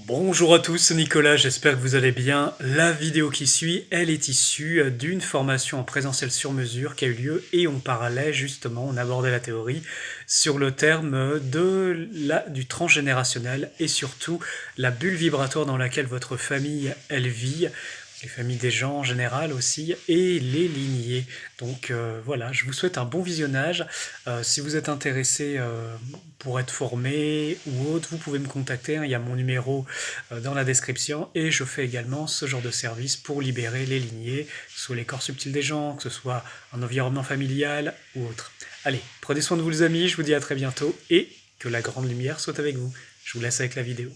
Bonjour à tous, c'est Nicolas, j'espère que vous allez bien. La vidéo qui suit, elle est issue d'une formation en présentiel sur mesure qui a eu lieu et on parlait justement, on abordait la théorie sur le terme du transgénérationnel et surtout la bulle vibratoire dans laquelle votre famille, elle vit, les familles des gens en général aussi, et les lignées. Donc voilà, je vous souhaite un bon visionnage. Si vous êtes intéressé pour être formé ou autre, vous pouvez me contacter, hein, il y a mon numéro dans la description, et je fais également ce genre de service pour libérer les lignées, que ce soit les corps subtils des gens, que ce soit un environnement familial ou autre. Allez, prenez soin de vous les amis, je vous dis à très bientôt, et que la grande lumière soit avec vous. Je vous laisse avec la vidéo.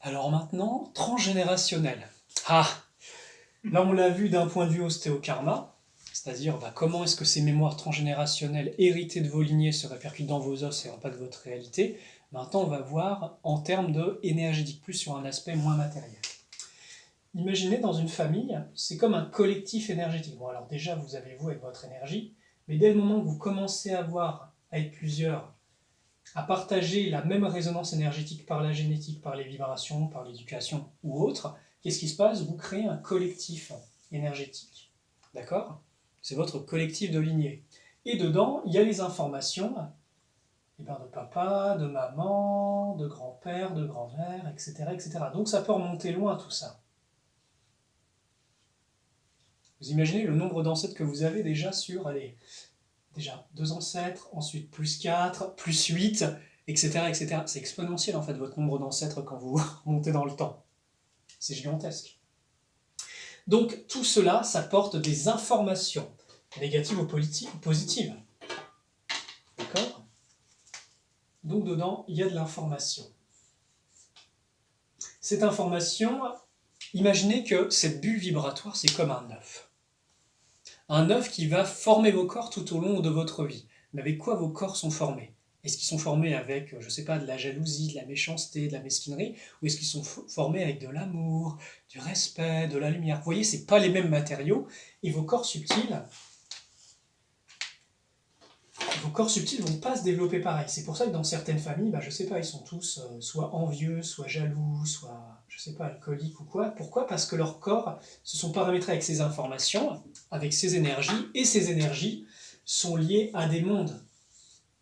Alors maintenant, transgénérationnel. Ah, là on l'a vu d'un point de vue ostéokarma, c'est-à-dire comment est-ce que ces mémoires transgénérationnelles héritées de vos lignées se répercutent dans vos os et impactent votre réalité. Maintenant on va voir en termes de énergétique, plus sur un aspect moins matériel. Imaginez dans une famille, c'est comme un collectif énergétique. Bon alors déjà vous avez vous avec votre énergie, mais dès le moment que vous commencez à être plusieurs, à partager la même résonance énergétique par la génétique, par les vibrations, par l'éducation ou autre, qu'est-ce qui se passe? Vous créez un collectif énergétique. D'accord? C'est votre collectif de lignées. Et dedans, il y a les informations de papa, de maman, de grand-père, de grand-mère, etc., etc. Donc ça peut remonter loin tout ça. Vous imaginez le nombre d'ancêtres que vous avez déjà sur, allez, déjà 2 ancêtres, ensuite plus 4, plus 8, etc., etc. C'est exponentiel en fait votre nombre d'ancêtres quand vous montez dans le temps. C'est gigantesque. Donc tout cela, ça porte des informations, négatives ou positives. D'accord? Donc dedans, il y a de l'information. Cette information, imaginez que cette bulle vibratoire, c'est comme un œuf. Un œuf qui va former vos corps tout au long de votre vie. Mais avec quoi vos corps sont formés? Est-ce qu'ils sont formés avec, je ne sais pas, de la jalousie, de la méchanceté, de la mesquinerie, ou est-ce qu'ils sont formés avec de l'amour, du respect, de la lumière? Vous voyez, ce n'est pas les mêmes matériaux, et vos corps subtils ne vont pas se développer pareil. C'est pour ça que dans certaines familles, je ne sais pas, ils sont tous soit envieux, soit jaloux, soit, je ne sais pas, alcooliques ou quoi. Pourquoi? Parce que leurs corps se sont paramétrés avec ces informations, avec ces énergies, et ces énergies sont liées à des mondes,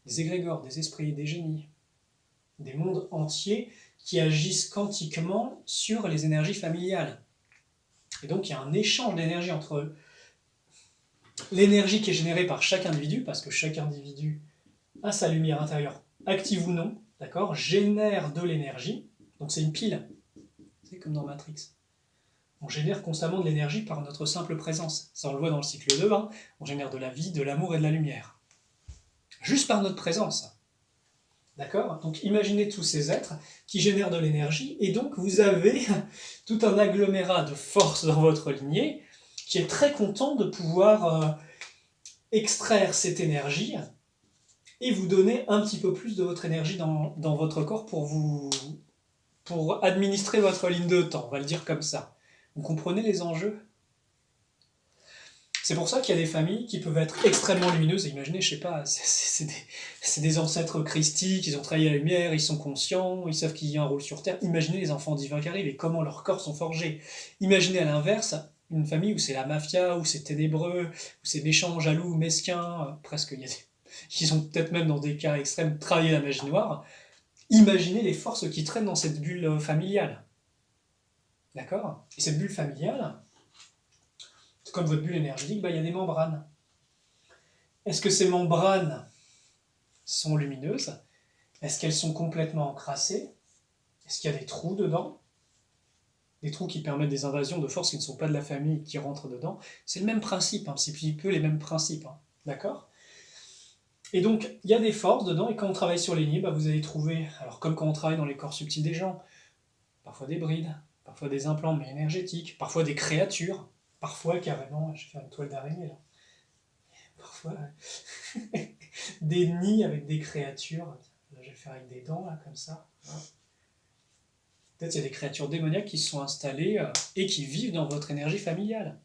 des égrégores, des esprits, des génies, des mondes entiers qui agissent quantiquement sur les énergies familiales. Et donc il y a un échange d'énergie entre l'énergie qui est générée par chaque individu, parce que chaque individu a sa lumière intérieure, active ou non, d'accord, génère de l'énergie. Donc c'est une pile, c'est comme dans Matrix. On génère constamment de l'énergie par notre simple présence. Ça, on le voit dans le cycle de 1, on génère de la vie, de l'amour et de la lumière. Juste par notre présence. D'accord? Donc imaginez tous ces êtres qui génèrent de l'énergie, et donc vous avez tout un agglomérat de force dans votre lignée qui est très content de pouvoir extraire cette énergie et vous donner un petit peu plus de votre énergie dans votre corps pour administrer votre ligne de temps, on va le dire comme ça. Vous comprenez les enjeux? C'est pour ça qu'il y a des familles qui peuvent être extrêmement lumineuses. Imaginez, je sais pas, c'est des ancêtres christiques, ils ont travaillé la lumière, ils sont conscients, ils savent qu'il y a un rôle sur Terre. Imaginez les enfants divins qui arrivent et comment leurs corps sont forgés. Imaginez à l'inverse, une famille où c'est la mafia, où c'est ténébreux, où c'est méchant, jaloux, mesquin, presque, il y a des... Ils ont peut-être même dans des cas extrêmes travaillé la magie noire. Imaginez les forces qui traînent dans cette bulle familiale. D'accord? Et cette bulle familiale, comme votre bulle énergétique, il y a des membranes. Est-ce que ces membranes sont lumineuses? Est-ce qu'elles sont complètement encrassées? Est-ce qu'il y a des trous dedans? Des trous qui permettent des invasions de forces qui ne sont pas de la famille qui rentrent dedans. C'est le même principe, c'est un petit peu les mêmes principes. D'accord? Et donc, il y a des forces dedans, et quand on travaille sur les lignées, vous allez trouver, alors comme quand on travaille dans les corps subtils des gens, parfois des brides, parfois des implants mais énergétiques, parfois des créatures, parfois carrément, je vais faire une toile d'araignée là, parfois des nids avec des créatures, là je vais faire avec des dents là comme ça. Peut-être il y a des créatures démoniaques qui se sont installées et qui vivent dans votre énergie familiale.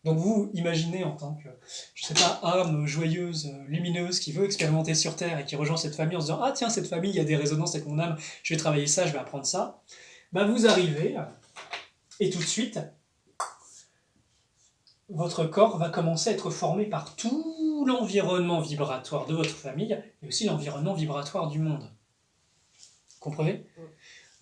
Donc vous, imaginez en tant que, je sais pas, âme joyeuse, lumineuse, qui veut expérimenter sur Terre et qui rejoint cette famille en se disant «Ah tiens, cette famille, il y a des résonances avec mon âme, je vais travailler ça, je vais apprendre ça». Bah vous arrivez, et tout de suite, votre corps va commencer à être formé par tout l'environnement vibratoire de votre famille, et aussi l'environnement vibratoire du monde. Vous comprenez ?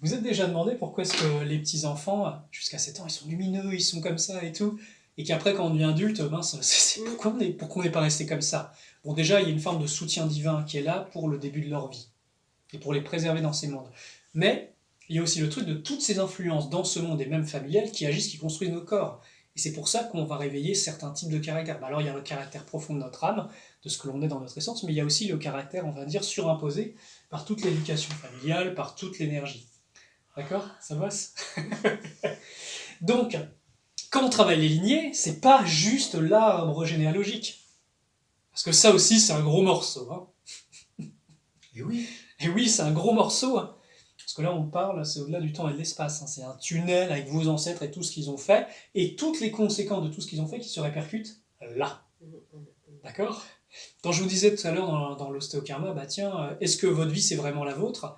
Vous êtes déjà demandé pourquoi est-ce que les petits-enfants, jusqu'à 7 ans, ils sont lumineux, ils sont comme ça et tout, et qu'après, quand on devient adulte, mince, pourquoi on n'est pas resté comme ça? Bon, déjà, il y a une forme de soutien divin qui est là pour le début de leur vie, et pour les préserver dans ces mondes. Mais il y a aussi le truc de toutes ces influences dans ce monde, et même familiales, qui agissent, qui construisent nos corps. Et c'est pour ça qu'on va réveiller certains types de caractères. Alors, il y a le caractère profond de notre âme, de ce que l'on est dans notre essence, mais il y a aussi le caractère, on va dire, surimposé par toute l'éducation familiale, par toute l'énergie. D'accord? Ça bosse? Donc, quand on travaille les lignées, c'est pas juste l'arbre généalogique. Parce que ça aussi, c'est un gros morceau. Hein. Et oui. Et oui, c'est un gros morceau. Hein. Parce que là, on parle, c'est au-delà du temps et de l'espace. Hein. C'est un tunnel avec vos ancêtres et tout ce qu'ils ont fait, et toutes les conséquences de tout ce qu'ils ont fait qui se répercutent là. D'accord? Quand je vous disais tout à l'heure dans l'ostéokarma, bah tiens, est-ce que votre vie c'est vraiment la vôtre?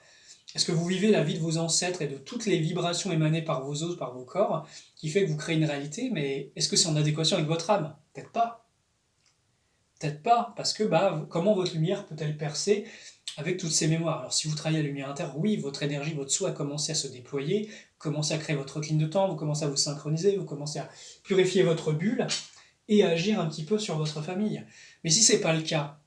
Est-ce que vous vivez la vie de vos ancêtres et de toutes les vibrations émanées par vos os, par vos corps, qui fait que vous créez une réalité, mais est-ce que c'est en adéquation avec votre âme? Peut-être pas. Peut-être pas, parce que bah, comment votre lumière peut-elle percer avec toutes ces mémoires? Alors si vous travaillez à la lumière intérieure, oui, votre énergie, votre soi a commencé à se déployer, vous commencez à créer votre autre ligne de temps, vous commencez à vous synchroniser, vous commencez à purifier votre bulle et à agir un petit peu sur votre famille. Mais si c'est pas le cas,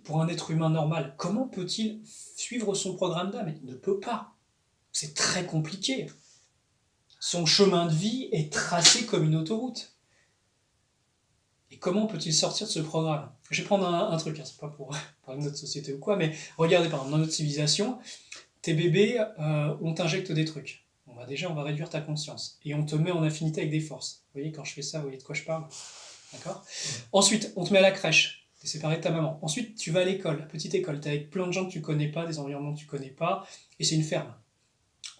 pour un être humain normal, comment peut-il suivre son programme d'âme? Il ne peut pas. C'est très compliqué. Son chemin de vie est tracé comme une autoroute. Et comment peut-il sortir de ce programme? Je vais prendre un truc, hein, c'est pas pour parler de notre société ou quoi, mais regardez, par exemple, dans notre civilisation, tes bébés, on t'injecte des trucs. Bon, bah déjà, on va réduire ta conscience. Et on te met en affinité avec des forces. Vous voyez, quand je fais ça, vous voyez de quoi je parle? D'accord? Ensuite, on te met à la crèche. T'es séparé de ta maman. Ensuite, tu vas à l'école, la petite école. T'es avec plein de gens que tu connais pas, des environnements que tu connais pas, et c'est une ferme.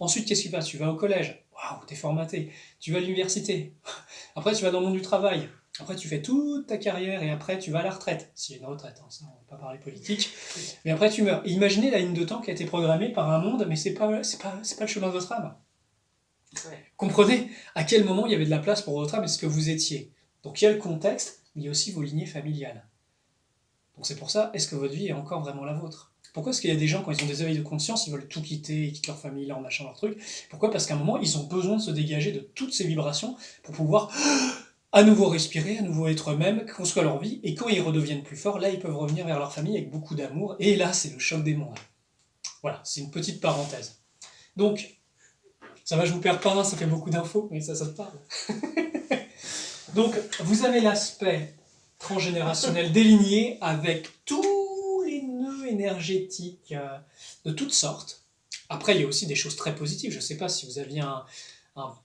Ensuite, qu'est-ce qui se passe? Tu vas au collège. Waouh, t'es formaté. Tu vas à l'université. Après, tu vas dans le monde du travail. Après, tu fais toute ta carrière et après, tu vas à la retraite. S'il y a une retraite, hein, ça, on ne va pas parler politique. Mais après, tu meurs. Et imaginez la ligne de temps qui a été programmée par un monde, mais c'est pas le chemin de votre âme. Ouais. Comprenez à quel moment il y avait de la place pour votre âme et ce que vous étiez. Donc il y a le contexte, mais il y a aussi vos lignées familiales. Donc c'est pour ça, est-ce que votre vie est encore vraiment la vôtre? Pourquoi est-ce qu'il y a des gens, quand ils ont des éveils de conscience, ils veulent tout quitter, ils quittent leur famille, leur machin, leur truc? Pourquoi? Parce qu'à un moment, ils ont besoin de se dégager de toutes ces vibrations pour pouvoir à nouveau respirer, à nouveau être eux-mêmes, construire leur vie, et quand ils redeviennent plus forts, là, ils peuvent revenir vers leur famille avec beaucoup d'amour, et là, c'est le choc des mondes. Voilà, c'est une petite parenthèse. Donc, ça va, je vous perds pas, ça fait beaucoup d'infos, mais ça te parle. Donc, vous avez l'aspect transgénérationnel déligné avec tous les nœuds énergétiques de toutes sortes. Après, il y a aussi des choses très positives. Je ne sais pas si vous aviez un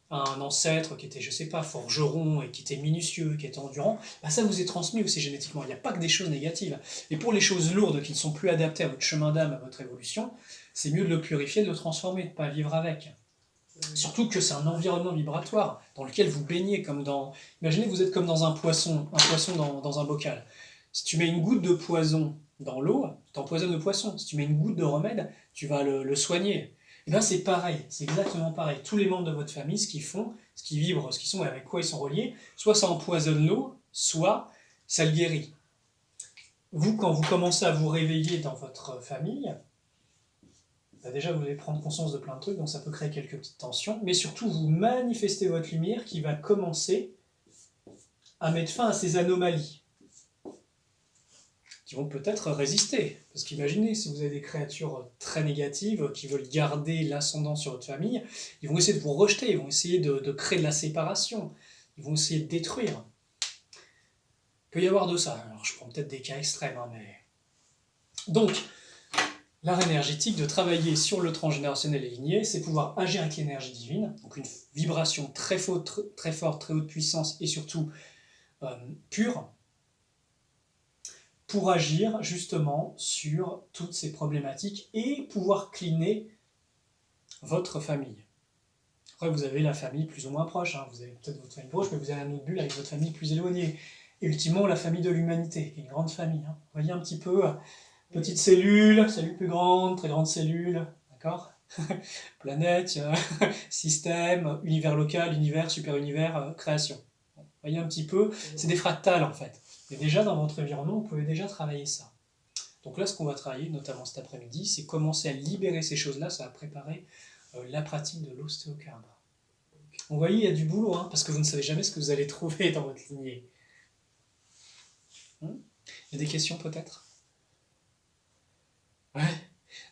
ancêtre qui était, je ne sais pas, forgeron et qui était minutieux, qui était endurant, bah ça vous est transmis aussi génétiquement. Il n'y a pas que des choses négatives. Et pour les choses lourdes qui ne sont plus adaptées à votre chemin d'âme, à votre évolution, c'est mieux de le purifier, de le transformer, de ne pas vivre avec. Surtout que c'est un environnement vibratoire dans lequel vous baignez comme dans... Imaginez, vous êtes comme dans un poisson dans un bocal. Si tu mets une goutte de poison dans l'eau, tu empoisonnes le poisson. Si tu mets une goutte de remède, tu vas le soigner. Et bien c'est pareil, c'est exactement pareil. Tous les membres de votre famille, ce qu'ils font, ce qu'ils vibrent, ce qu'ils sont et avec quoi ils sont reliés, soit ça empoisonne l'eau, soit ça le guérit. Vous, quand vous commencez à vous réveiller dans votre famille, bah déjà, vous allez prendre conscience de plein de trucs, donc ça peut créer quelques petites tensions, mais surtout, vous manifestez votre lumière qui va commencer à mettre fin à ces anomalies, qui vont peut-être résister. Parce qu'imaginez, si vous avez des créatures très négatives, qui veulent garder l'ascendant sur votre famille, ils vont essayer de vous rejeter, ils vont essayer de créer de la séparation, ils vont essayer de détruire. Il peut y avoir de ça. Alors, je prends peut-être des cas extrêmes, hein, mais... Donc, l'art énergétique, de travailler sur le transgénérationnel et ligné, c'est pouvoir agir avec l'énergie divine, donc une vibration très forte, très haute puissance et surtout pure, pour agir justement sur toutes ces problématiques et pouvoir cleaner votre famille. Après, vous avez la famille plus ou moins proche, hein. Vous avez peut-être votre famille proche, mais vous avez un autre bulle avec votre famille plus éloignée. Et ultimement, la famille de l'humanité, qui est une grande famille, hein. Vous voyez un petit peu, petite cellule, cellule plus grande, très grande cellule, d'accord? Planète, système, univers local, univers, super-univers, création. Bon, vous voyez un petit peu, c'est des fractales en fait. Et déjà dans votre environnement, vous pouvez déjà travailler ça. Donc là, ce qu'on va travailler, notamment cet après-midi, c'est commencer à libérer ces choses-là, ça va préparer la pratique de l'ostéocarbe. Vous voyez, il y a du boulot, hein, parce que vous ne savez jamais ce que vous allez trouver dans votre lignée. Il y a des questions peut-être? Ouais.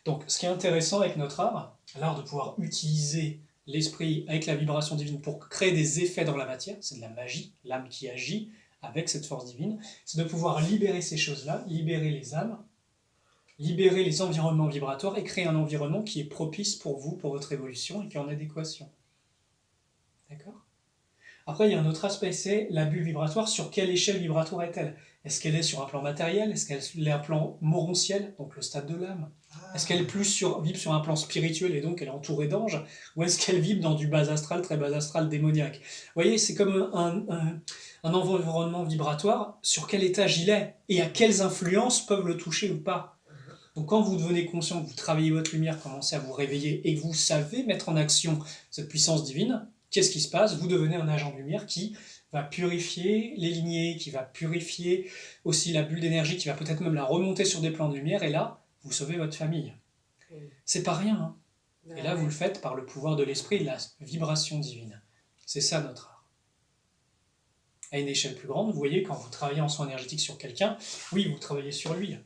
Donc, ce qui est intéressant avec notre art, l'art de pouvoir utiliser l'esprit avec la vibration divine pour créer des effets dans la matière, c'est de la magie, l'âme qui agit avec cette force divine, c'est de pouvoir libérer ces choses-là, libérer les âmes, libérer les environnements vibratoires et créer un environnement qui est propice pour vous, pour votre évolution et qui est en adéquation. D'accord? Après, il y a un autre aspect, c'est la bulle vibratoire. Sur quelle échelle vibratoire est-elle? Est-ce qu'elle est sur un plan matériel? Est-ce qu'elle est un plan morontiel, donc le stade de l'âme? Est-ce qu'elle vibre sur un plan spirituel et donc elle est entourée d'anges? Ou est-ce qu'elle vibre dans du bas astral, très bas astral, démoniaque? Vous voyez, c'est comme un environnement vibratoire. Sur quel étage il est? Et à quelles influences peuvent le toucher ou pas? Donc quand vous devenez conscient que vous travaillez votre lumière, commencez à vous réveiller et que vous savez mettre en action cette puissance divine, qu'est-ce qui se passe? Vous devenez un agent de lumière qui va purifier les lignées, qui va purifier aussi la bulle d'énergie, qui va peut-être même la remonter sur des plans de lumière, et là, vous sauvez votre famille. C'est pas rien, hein. Et là, vous le faites par le pouvoir de l'esprit, de la vibration divine. C'est ça notre art. À une échelle plus grande, vous voyez, quand vous travaillez en soins énergétiques sur quelqu'un, oui, vous travaillez sur lui.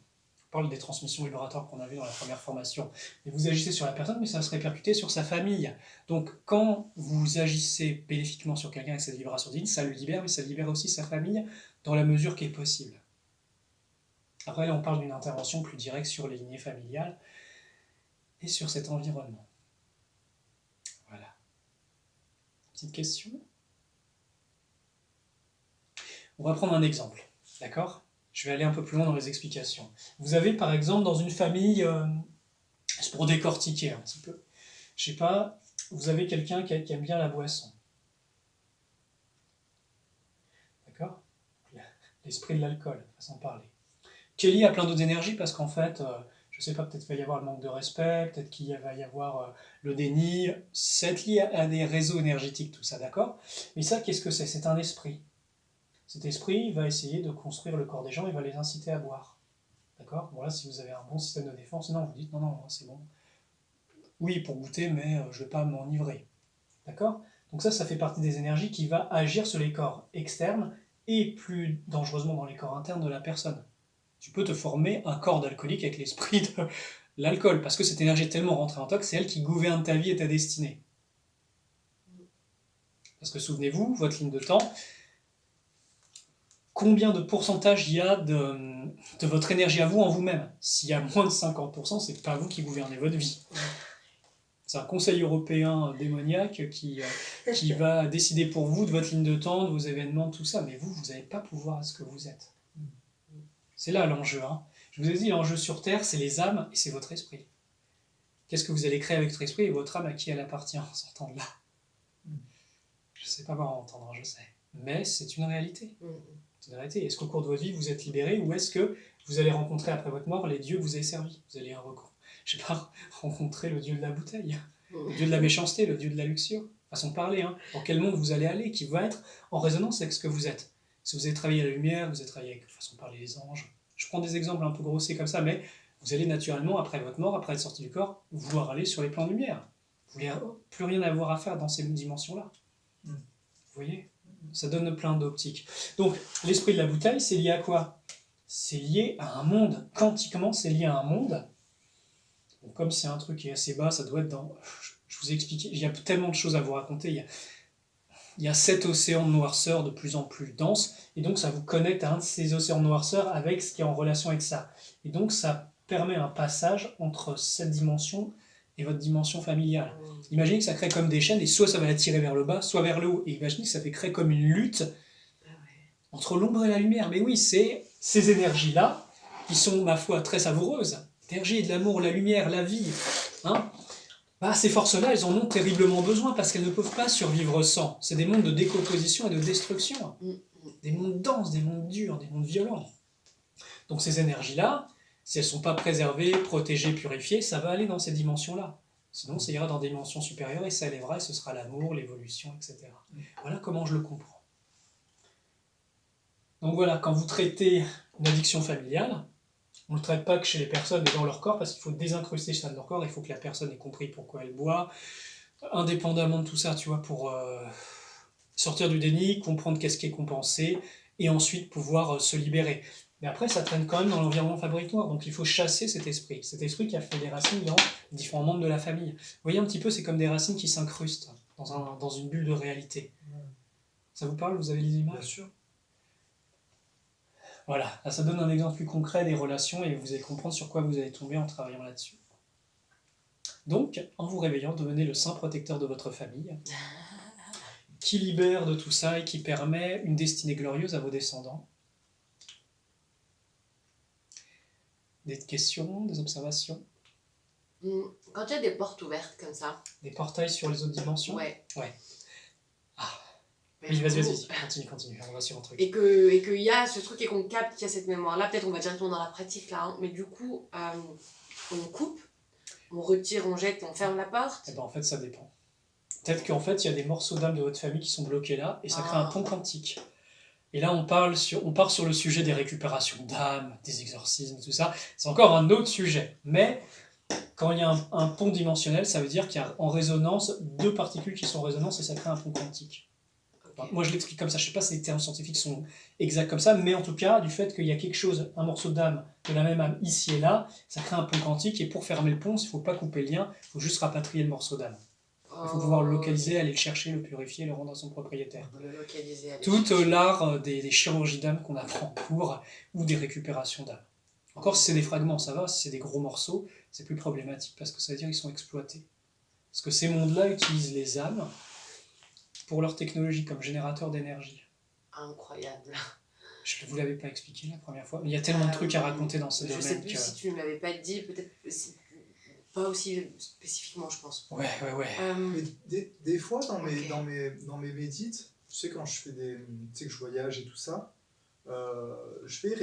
On parle des transmissions vibratoires qu'on a vues dans la première formation. Et vous agissez sur la personne, mais ça va se répercuter sur sa famille. Donc, quand vous agissez bénéfiquement sur quelqu'un avec cette vibration divine, ça le libère, mais ça libère aussi sa famille dans la mesure qui est possible. Après, là, on parle d'une intervention plus directe sur les lignées familiales et sur cet environnement. Voilà. Petite question? On va prendre un exemple, d'accord? Je vais aller un peu plus loin dans les explications. Vous avez par exemple dans une famille, c'est pour décortiquer un petit peu, je sais pas, vous avez quelqu'un qui aime bien la boisson. D'accord? L'esprit de l'alcool, façon de parler. Qui est lié à plein d'autres énergies parce qu'en fait, je sais pas, peut-être qu'il va y avoir le manque de respect, peut-être qu'il va y avoir le déni, c'est lié à des réseaux énergétiques, tout ça, d'accord? Mais ça, qu'est-ce que c'est? C'est un esprit. Cet esprit va essayer de construire le corps des gens, il va les inciter à boire. D'accord? Voilà, si vous avez un bon système de défense, non, vous dites non, non, c'est bon. Oui, pour goûter, mais je ne vais pas m'enivrer. D'accord? Donc ça fait partie des énergies qui va agir sur les corps externes et plus dangereusement dans les corps internes de la personne. Tu peux te former un corps d'alcoolique avec l'esprit de l'alcool, parce que cette énergie est tellement rentrée en toi que c'est elle qui gouverne ta vie et ta destinée. Parce que souvenez-vous, votre ligne de temps, combien de pourcentage il y a de votre énergie à vous en vous-même? S'il y a moins de 50%, c'est pas vous qui gouvernez votre vie. C'est un conseil européen démoniaque qui va décider pour vous de votre ligne de temps, de vos événements, tout ça, mais vous n'avez pas pouvoir à ce que vous êtes. C'est là l'enjeu. Hein. Je vous ai dit, l'enjeu sur Terre, c'est les âmes et c'est votre esprit. Qu'est-ce que vous allez créer avec votre esprit et votre âme, à qui elle appartient en sortant de là? Je ne sais pas comment entendre, je sais. Mais c'est une réalité. C'est une réalité. Est-ce qu'au cours de votre vie, vous êtes libéré ou est-ce que vous allez rencontrer après votre mort les dieux que vous avez servis? Vous allez rencontrer le dieu de la bouteille, le dieu de la méchanceté, le dieu de la luxure. Façon de parler. Hein. Dans quel monde vous allez aller qui va être en résonance avec ce que vous êtes? Si vous avez travaillé à la lumière, vous avez travaillé avec, façon de parler, les anges. Je prends des exemples un peu grossiers comme ça, mais vous allez naturellement, après votre mort, après être sorti du corps, vouloir aller sur les plans de lumière. Vous n'avez plus rien à avoir à faire dans ces dimensions-là. Vous voyez? Ça donne plein d'optiques. Donc, l'esprit de la bouteille, c'est lié à quoi? C'est lié à un monde. Quantiquement, c'est lié à un monde. Bon, comme c'est un truc qui est assez bas, ça doit être dans... Je vous ai expliqué, il y a tellement de choses à vous raconter. Il y a 7 océans de noirceur de plus en plus denses, et donc ça vous connecte à un de ces océans de noirceur avec ce qui est en relation avec ça. Et donc ça permet un passage entre cette dimension et votre dimension familiale. Imaginez que ça crée comme des chaînes, et soit ça va attirer vers le bas, soit vers le haut. Et imaginez que ça fait créer comme une lutte entre l'ombre et la lumière. Mais oui, c'est ces énergies-là, qui sont, ma foi, très savoureuses. L'énergie de l'amour, la lumière, la vie. Hein, Bah, ces forces-là, elles en ont terriblement besoin parce qu'elles ne peuvent pas survivre sans. C'est des mondes de décomposition et de destruction. Mm. Des mondes denses, des mondes durs, des mondes violents. Donc ces énergies-là, si elles ne sont pas préservées, protégées, purifiées, ça va aller dans ces dimensions-là. Sinon, ça ira dans des dimensions supérieures et ça élèvera et ce sera l'amour, l'évolution, etc. Voilà comment je le comprends. Donc voilà, quand vous traitez une addiction familiale, on ne le traite pas que chez les personnes et dans leur corps parce qu'il faut désincruster ça de leur corps, il faut que la personne ait compris pourquoi elle boit, indépendamment de tout ça, tu vois, pour sortir du déni, comprendre qu'est-ce qui est compensé et ensuite pouvoir se libérer. Mais après, ça traîne quand même dans l'environnement fabricatoire, donc il faut chasser cet esprit qui a fait des racines dans différents membres de la famille. Vous voyez un petit peu, c'est comme des racines qui s'incrustent dans une bulle de réalité. Ça vous parle? Vous avez les Bien images? sûr. Voilà, là, ça donne un exemple plus concret des relations et vous allez comprendre sur quoi vous allez tomber en travaillant là-dessus. Donc, en vous réveillant, devenez le saint protecteur de votre famille, qui libère de tout ça et qui permet une destinée glorieuse à vos descendants. Des questions, des observations, Quand il y a des portes ouvertes comme ça, des portails sur les autres dimensions? ouais. Mais Oui, du vas-y, coup, continue, on va sur un truc. et qu'il y a ce truc et qu'on capte qu'il y a cette mémoire-là, peut-être on va directement dans la pratique là, hein, mais du coup, on coupe, on retire, on jette, on ferme la porte. Eh ben, en fait, ça dépend. Peut-être qu'en fait, il y a des morceaux d'âme de votre famille qui sont bloqués là, et ça crée un pont quantique. Et là, on part sur le sujet des récupérations d'âme, des exorcismes, tout ça. C'est encore un autre sujet. Mais quand il y a un pont dimensionnel, ça veut dire qu'il y a en résonance deux particules qui sont en résonance et ça crée un pont quantique. Enfin, moi, je l'explique comme ça. Je ne sais pas si les termes scientifiques sont exacts comme ça, mais en tout cas, du fait qu'il y a quelque chose, un morceau d'âme, de la même âme ici et là, ça crée un pont quantique. Et pour fermer le pont, il ne faut pas couper le lien, il faut juste rapatrier le morceau d'âme. Il faut pouvoir le localiser, aller le chercher, le purifier, le rendre à son propriétaire. Le localiser. Tout l'art des chirurgies d'âme qu'on apprend en cours ou des récupérations d'âme. Encore si c'est des fragments, ça va. Si c'est des gros morceaux, c'est plus problématique parce que ça veut dire qu'ils sont exploités. Parce que ces mondes-là utilisent les âmes pour leur technologie comme générateur d'énergie. Incroyable. Je ne vous l'avais pas expliqué la première fois, mais il y a tellement de trucs à raconter dans ce domaine. Je sais plus si tu ne me l'avais pas dit, peut-être pas aussi spécifiquement, je pense. Ouais. Mais des fois, dans mes médites, tu sais, quand je fais tu sais, que je voyage et tout ça, je vais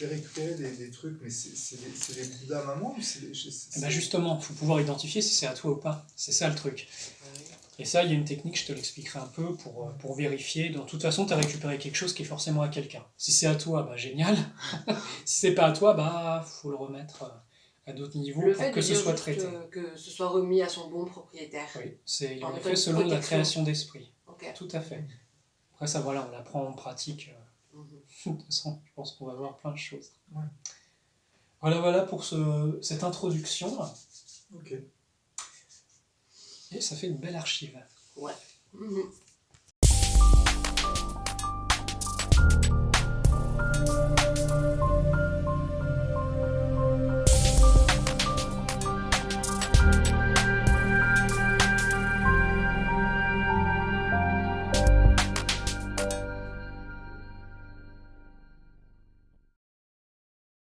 récupérer des trucs, mais c'est des Bouddhas maman ou Ben justement, il faut pouvoir identifier si c'est à toi ou pas. C'est ça le truc. Et ça, il y a une technique, je te l'expliquerai un peu pour vérifier. De toute façon, tu as récupéré quelque chose qui est forcément à quelqu'un. Si c'est à toi, bah génial. Si c'est pas à toi, bah faut le remettre à d'autres niveaux Le pour fait que de ce dire soit juste traité. Que ce soit remis à son bon propriétaire. Oui, il En en est étant fait une selon la protection. création d'esprit. Ok. Tout à fait. Après ça, voilà, on l'apprend en pratique. Mhm. De toute façon, je pense qu'on va voir plein de choses. Ouais. Voilà pour cette introduction. Ok. Et ça fait une belle archive. Ouais.